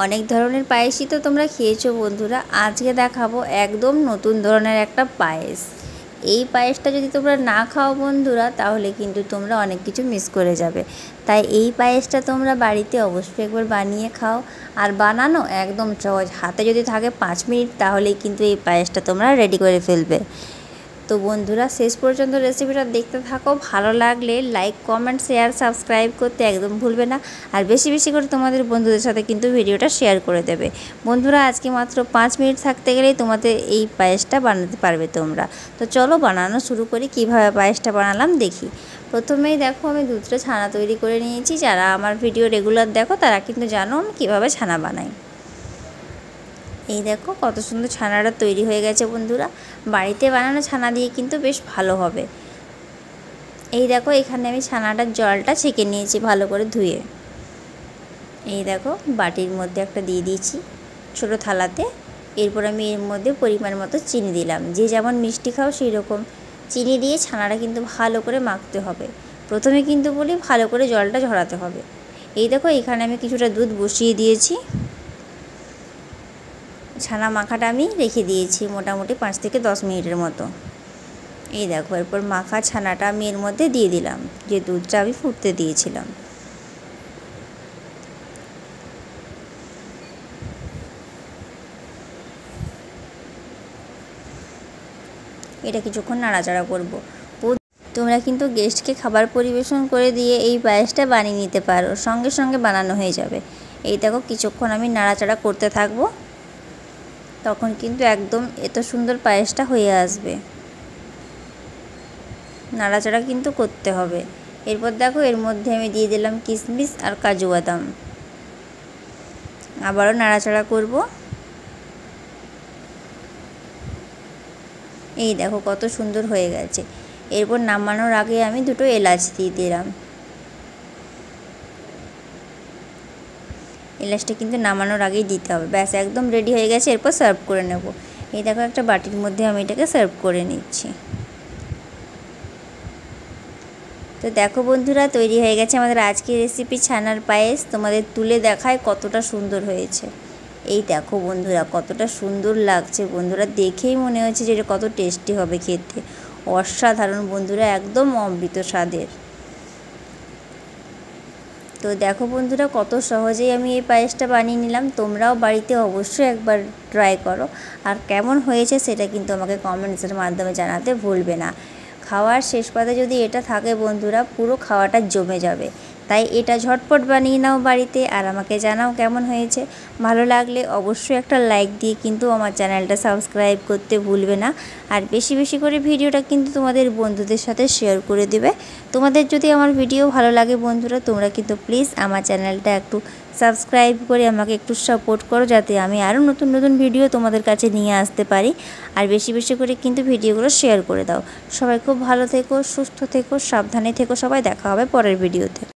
অনেক ধরনের পায়েসই তো তোমরা খেয়েছো বন্ধুরা। আজকে দেখাবো একদম নতুন ধরনের একটা পায়েস। এই পায়েসটা যদি তোমরা না খাও বন্ধুরা, তাহলে কিন্তু তোমরা অনেক কিছু মিস করে যাবে। তাই এই পায়েসটা তোমরা বাড়িতে অবশ্যই একবার বানিয়ে খাও। আর বানানো একদম সহজ, হাতে যদি থাকে 5 মিনিট তাহলেই কিন্তু এই পায়েসটা তোমরা রেডি করে ফেলবে। তো বন্ধুরা শেষ পর্যন্ত রেসিপিটা দেখতে থাকো। ভালো লাগলে লাইক, কমেন্ট, শেয়ার, সাবস্ক্রাইব করতে একদম ভুলবে না। আর বেশি বেশি করে তোমাদের বন্ধুদের সাথে কিন্তু ভিডিওটা শেয়ার করে দেবে। বন্ধুরা আজকে মাত্র 5 মিনিট থাকতে গেলেই তোমাদের এই পায়েসটা বানাতে পারবে তোমরা। তো চলো বানানো শুরু করি। কিভাবে পায়েসটা বানালাম দেখি। প্রথমেই দেখো আমি দুধটা ছানা তৈরি করে নিয়েছি। যারা আমার ভিডিও রেগুলার দেখো তারা কিন্তু জানো আমি কীভাবে ছানা বানাই। এই দেখো কত সুন্দর ছানাটা তৈরি হয়ে গেছে বন্ধুরা। বাড়িতে বানানো ছানা দিয়ে কিন্তু বেশ ভালো হবে। এই দেখো এখানে আমি ছানাটার জলটা ছেঁকে নিয়েছি ভালো করে ধুয়ে। এই দেখো বাটির মধ্যে একটা দিয়ে দিয়েছি ছোটো থালাতে। এরপর আমি এর মধ্যে পরিমাণ মতো চিনি দিলাম। যে যেমন মিষ্টি খাও সেই রকম চিনি দিয়ে ছানাটা কিন্তু ভালো করে মাখতে হবে। প্রথমে কিন্তু বলি ভালো করে জলটা ঝরাতে হবে। এই দেখো এখানে আমি কিছুটা দুধ বসিয়ে দিয়েছি। ছানা মাখাটা আমি রেখে দিয়েছি মোটামুটি 5 থেকে 10 মিনিটের মতো। এই দেখো এরপর মাখা ছানাটা আমি এর মধ্যে দিয়ে দিলাম, যে দুধটা আমি ফুটতে দিয়েছিলাম। এটা কিছুক্ষণ নাড়াচাড়া করব। তোমরা কিন্তু গেস্টকে খাবার পরিবেশন করে দিয়ে এই পায়েসটা বানিয়ে নিতে পারো, সঙ্গে সঙ্গে বানানো হয়ে যাবে। এই দেখো কিছুক্ষণ আমি নাড়াচাড়া করতে থাকবো, তখন কিন্তু একদম এত সুন্দর পায়েসটা হয়ে আসবে। নাড়াচাড়া কিন্তু করতে হবে। এরপর দেখো এর মধ্যে আমি দিয়ে দিলাম কিশমিশ আর কাজু বাদাম। আবারও নাড়াচাড়া করব। এই দেখো কত সুন্দর হয়ে গেছে। এরপর নামানোর আগে আমি 2টো এলাচ দিয়ে দিলাম। এলাচটা কিন্তু নামানোর আগেই দিতে হবে। ব্যাস একদম রেডি হয়ে গেছে। এরপর সার্ভ করে নেব। এই দেখো একটা বাটির মধ্যে আমি এটাকে সার্ভ করে নিচ্ছি। তো দেখো বন্ধুরা তৈরি হয়ে গেছে আমাদের আজকের রেসিপি ছানার পায়েস। তোমাদের তুলে দেখায় কতটা সুন্দর হয়েছে। এই দেখো বন্ধুরা কতটা সুন্দর লাগছে। বন্ধুরা দেখেই মনে হচ্ছে যে এটা কত টেস্টি হবে খেতে। অসাধারণ বন্ধুরা, একদম অমৃত স্বাদের। তো দেখো বন্ধুরা কত সহজেই আমি এই পায়েসটা বানিয়ে নিলাম। তোমরাও বাড়িতে অবশ্যই একবার ট্রাই করো। আর কেমন হয়েছে সেটা কিন্তু আমাকে কমেন্টসের মাধ্যমে জানাতে ভুলবে না। খাওয়ার শেষ পাতে যদি এটা থাকে বন্ধুরা, পুরো খাওয়াটা জমে যাবে। তাই এটা ঝটপট বানিয়ে নাও বাড়িতে, আর আমাকে জানাও কেমন হয়েছে। ভালো লাগলে অবশ্যই একটা লাইক দিয়ে কিন্তু আমার চ্যানেলটা সাবস্ক্রাইব করতে ভুলবে না। আর বেশি বেশি করে ভিডিওটা কিন্তু তোমাদের বন্ধুদের সাথে শেয়ার করে দেবে। তোমাদের যদি আমার ভিডিও ভালো লাগে বন্ধুরা, তোমরা কিন্তু প্লিজ আমার চ্যানেলটা একটু সাবস্ক্রাইব করে আমাকে একটু সাপোর্ট করো, যাতে আমি আরও নতুন নতুন ভিডিও তোমাদের কাছে নিয়ে আসতে পারি। আর বেশি বেশি করে কিন্তু ভিডিওগুলো শেয়ার করে দাও। সবাই খুব ভালো থেকো, সুস্থ থেকো, সাবধানে থেকো। সবাই দেখা হবে পরের ভিডিওতে।